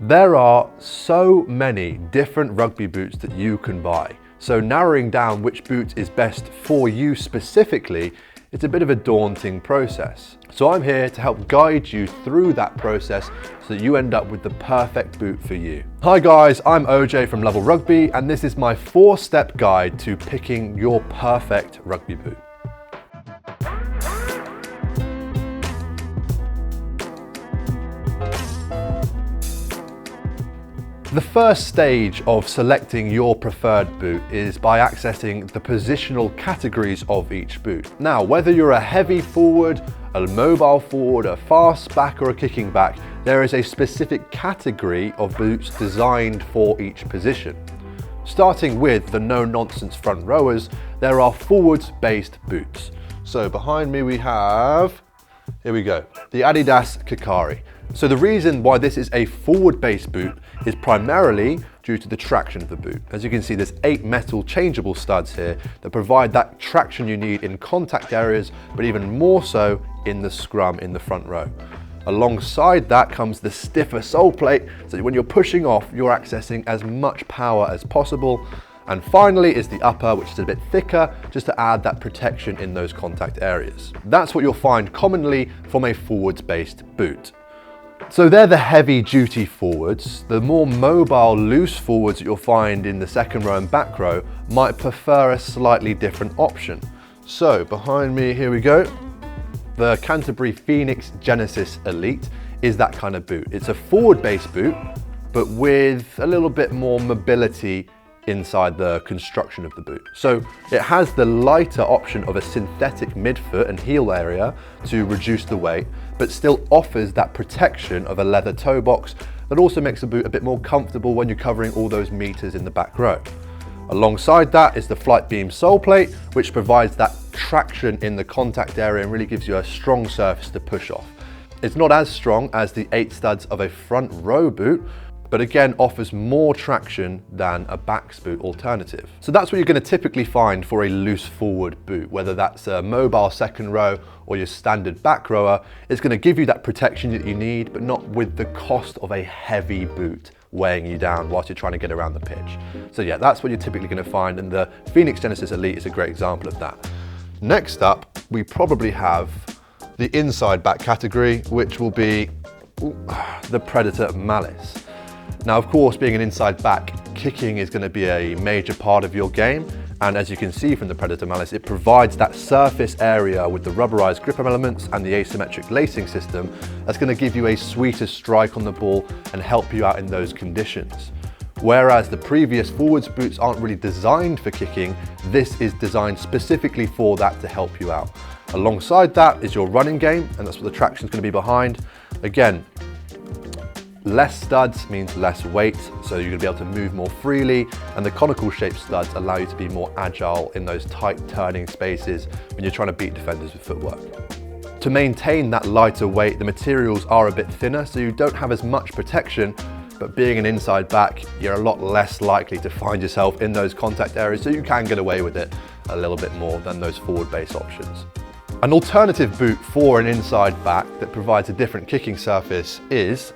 There are so many different rugby boots that you can buy. So narrowing down which boot is best for you specifically, it's a bit of a daunting process. So I'm here to help guide you through that process so that you end up with the perfect boot for you. Hi guys, I'm OJ from Lovell Rugby, and this is my 4-step guide to picking your perfect rugby boot. The first stage of selecting your preferred boot is by accessing the positional categories of each boot. Now, whether you're a heavy forward, a mobile forward, a fast back or a kicking back, there is a specific category of boots designed for each position. Starting with the no-nonsense front rowers, there are forwards-based boots. So behind me we have, here we go, the Adidas Kikari. So the reason why this is a forward-based boot is primarily due to the traction of the boot. As you can see, there's 8 metal changeable studs here that provide that traction you need in contact areas, but even more so in the scrum in the front row. Alongside that comes the stiffer sole plate, so that when you're pushing off, you're accessing as much power as possible. And finally is the upper, which is a bit thicker, just to add that protection in those contact areas. That's what you'll find commonly from a forwards-based boot. So they're the heavy duty forwards. The more mobile, loose forwards that you'll find in the second row and back row might prefer a slightly different option. So behind me, here we go. The Canterbury Phoenix Genesis Elite is that kind of boot. It's a forward-based boot, but with a little bit more mobility inside the construction of the boot. So it has the lighter option of a synthetic midfoot and heel area to reduce the weight, but still offers that protection of a leather toe box that also makes the boot a bit more comfortable when you're covering all those meters in the back row. Alongside that is the Flight Beam sole plate, which provides that traction in the contact area and really gives you a strong surface to push off. It's not as strong as the 8 studs of a front row boot, but again offers more traction than a back boot alternative. So that's what you're going to typically find for a loose forward boot, whether that's a mobile second row or your standard back rower. It's going to give you that protection that you need, but not with the cost of a heavy boot weighing you down whilst you're trying to get around the pitch. So yeah, that's what you're typically going to find, and the Phoenix Genesis Elite is a great example of that. Next up, we probably have the inside back category, which will be the Predator Malice. Now, of course, being an inside back, kicking is going to be a major part of your game. And as you can see from the Predator Malice, it provides that surface area with the rubberized grip elements and the asymmetric lacing system that's going to give you a sweeter strike on the ball and help you out in those conditions. Whereas the previous forwards boots aren't really designed for kicking, this is designed specifically for that to help you out. Alongside that is your running game, and that's what the traction is going to be behind. Again, less studs means less weight, so you're going to be able to move more freely, and the conical shaped studs allow you to be more agile in those tight turning spaces when you're trying to beat defenders with footwork. To maintain that lighter weight, the materials are a bit thinner, so you don't have as much protection, but being an inside back, you're a lot less likely to find yourself in those contact areas, so you can get away with it a little bit more than those forward-based options. An alternative boot for an inside back that provides a different kicking surface is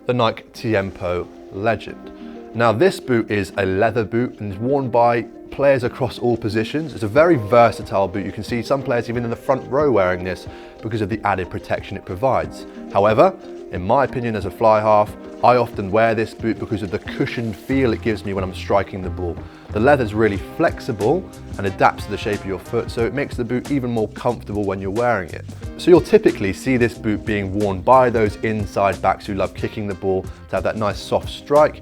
the Nike Tiempo Legend. Now, this boot is a leather boot and is worn by players across all positions. It's a very versatile boot. You can see some players even in the front row wearing this because of the added protection it provides. However, in my opinion as a fly half, I often wear this boot because of the cushioned feel it gives me when I'm striking the ball. The leather is really flexible and adapts to the shape of your foot, so it makes the boot even more comfortable when you're wearing it. So you'll typically see this boot being worn by those inside backs who love kicking the ball to have that nice soft strike,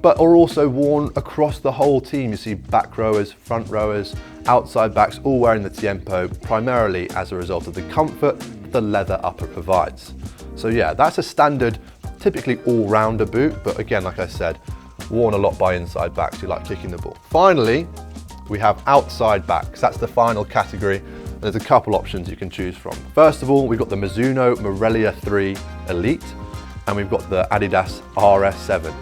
but are also worn across the whole team. You see back rowers, front rowers, outside backs all wearing the Tiempo, primarily as a result of the comfort the leather upper provides. So yeah, that's a standard, typically all-rounder boot, but again, like I said, worn a lot by inside backs who like kicking the ball. Finally, we have outside backs. That's the final category. There's a couple options you can choose from. First of all, we've got the Mizuno Morelia 3 Elite, and we've got the Adidas RS7.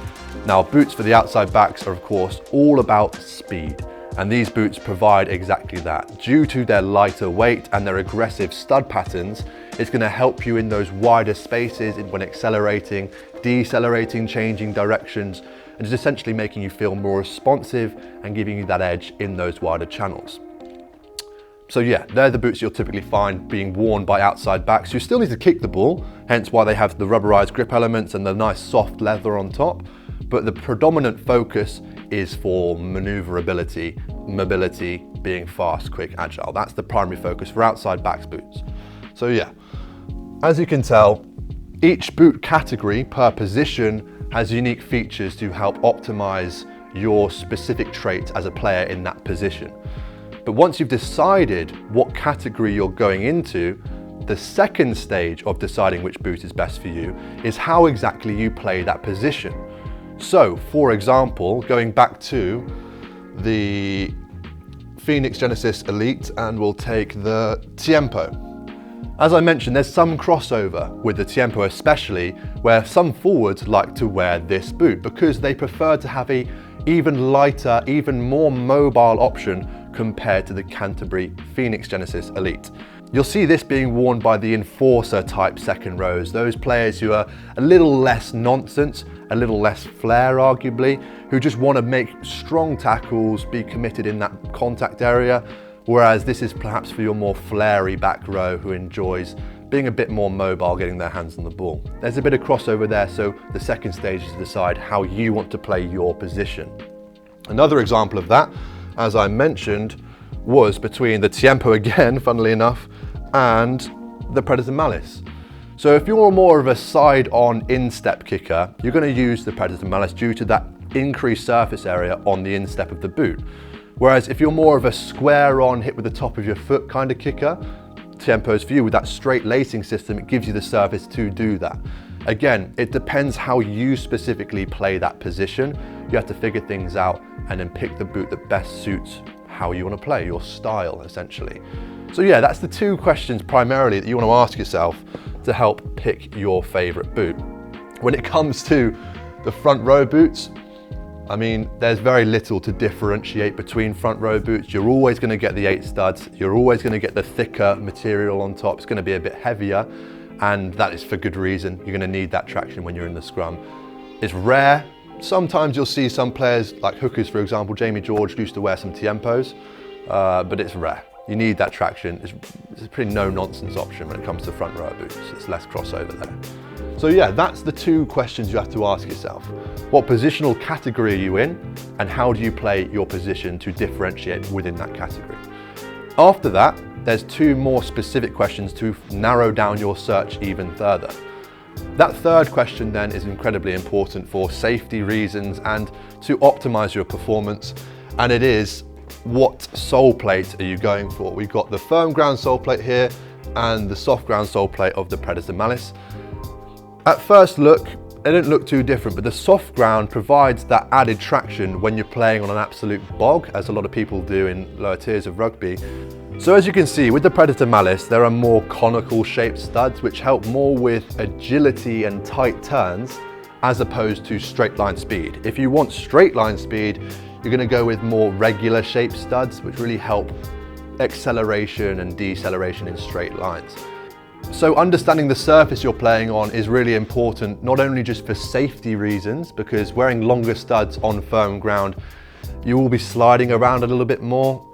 Now, boots for the outside backs are, of course, all about speed. And these boots provide exactly that. Due to their lighter weight and their aggressive stud patterns, It's going to help you in those wider spaces when accelerating, decelerating, changing directions, and just essentially making you feel more responsive and giving you that edge in those wider channels. So yeah, they're the boots you'll typically find being worn by outside backs. You still need to kick the ball, hence why they have the rubberized grip elements and the nice soft leather on top. But the predominant focus is for maneuverability, mobility, being fast, quick, agile. That's the primary focus for outside backs boots. So yeah, as you can tell, each boot category per position has unique features to help optimize your specific traits as a player in that position. But once you've decided what category you're going into, the second stage of deciding which boot is best for you is how exactly you play that position. So, for example, going back to the Phoenix Genesis Elite, and we'll take the Tiempo. As I mentioned, there's some crossover with the Tiempo especially, where some forwards like to wear this boot because they prefer to have a even lighter, even more mobile option compared to the Canterbury Phoenix Genesis Elite. You'll see this being worn by the enforcer type second rows, those players who are a little less nonsense, a little less flair arguably, who just want to make strong tackles, be committed in that contact area, whereas this is perhaps for your more flary back row who enjoys being a bit more mobile, getting their hands on the ball. There's a bit of crossover there, so the second stage is to decide how you want to play your position. Another example of that, as I mentioned, was between the Tiempo again, funnily enough, and the Predator Malice. So if you're more of a side-on instep kicker, you're going to use the Predator Malice due to that increased surface area on the instep of the boot. Whereas if you're more of a square-on, hit with the top of your foot kind of kicker, Tiempo's for you. With that straight lacing system, it gives you the surface to do that. Again, it depends how you specifically play that position. You have to figure things out and then pick the boot that best suits how you want to play, your style essentially. So yeah, that's the two questions primarily that you want to ask yourself to help pick your favorite boot. When it comes to the front row boots, I mean, there's very little to differentiate between front row boots. You're always going to get the 8 studs. You're always going to get the thicker material on top. It's going to be a bit heavier, and that is for good reason. You're going to need that traction when you're in the scrum. It's rare. Sometimes you'll see some players, like hookers for example, Jamie George used to wear some Tiempos, but it's rare. You need that traction. It's a pretty no-nonsense option when it comes to front row boots. It's less crossover there. So yeah, that's the two questions you have to ask yourself. What positional category are you in, and how do you play your position to differentiate within that category? After that, there's two more specific questions to narrow down your search even further. That third question then is incredibly important for safety reasons and to optimize your performance, and it is, what sole plate are you going for? We've got the firm ground sole plate here and the soft ground sole plate of the Predator Malice. At first look, they don't look too different, but the soft ground provides that added traction when you're playing on an absolute bog, as a lot of people do in lower tiers of rugby. So as you can see, with the Predator Malice, there are more conical shaped studs which help more with agility and tight turns as opposed to straight line speed. If you want straight line speed, you're going to go with more regular shaped studs which really help acceleration and deceleration in straight lines. So understanding the surface you're playing on is really important, not only just for safety reasons, because wearing longer studs on firm ground, you will be sliding around a little bit more.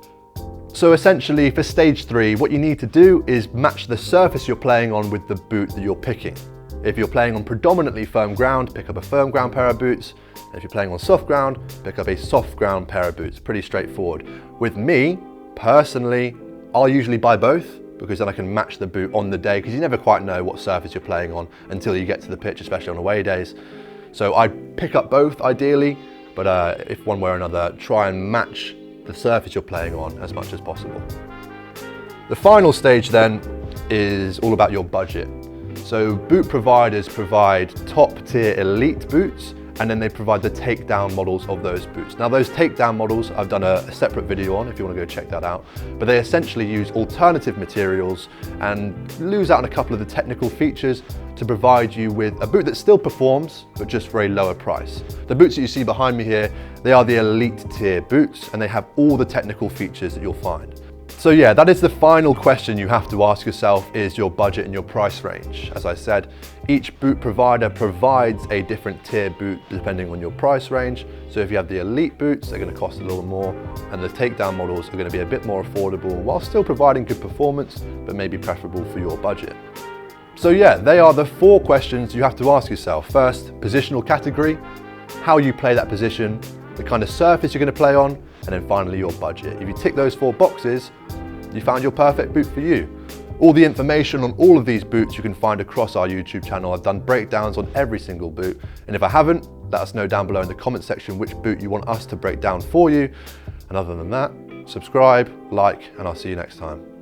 So essentially for stage 3, what you need to do is match the surface you're playing on with the boot that you're picking. If you're playing on predominantly firm ground, pick up a firm ground pair of boots. If you're playing on soft ground, pick up a soft ground pair of boots. Pretty straightforward. With me, personally, I'll usually buy both, because then I can match the boot on the day, because you never quite know what surface you're playing on until you get to the pitch, especially on away days. So I pick up both ideally, but if one way or another, try and match the surface you're playing on as much as possible. The final stage then is all about your budget. So boot providers provide top tier elite boots, and then they provide the takedown models of those boots. Now those takedown models, I've done a separate video on if you want to go check that out, but they essentially use alternative materials and lose out on a couple of the technical features to provide you with a boot that still performs, but just for a lower price. The boots that you see behind me here, they are the elite tier boots, and they have all the technical features that you'll find. So yeah, that is the final question you have to ask yourself, is your budget and your price range. As I said, each boot provider provides a different tier boot depending on your price range. So if you have the elite boots, they're going to cost a little more, and the takedown models are going to be a bit more affordable while still providing good performance, but maybe preferable for your budget. So yeah, they are the 4 questions you have to ask yourself. First, positional category, how you play that position, the kind of surface you're going to play on, and then finally your budget. If you tick those 4 boxes, you found your perfect boot for you. All the information on all of these boots you can find across our YouTube channel. I've done breakdowns on every single boot, and if I haven't, let us know down below in the comment section which boot you want us to break down for you. And other than that, subscribe, like, and I'll see you next time.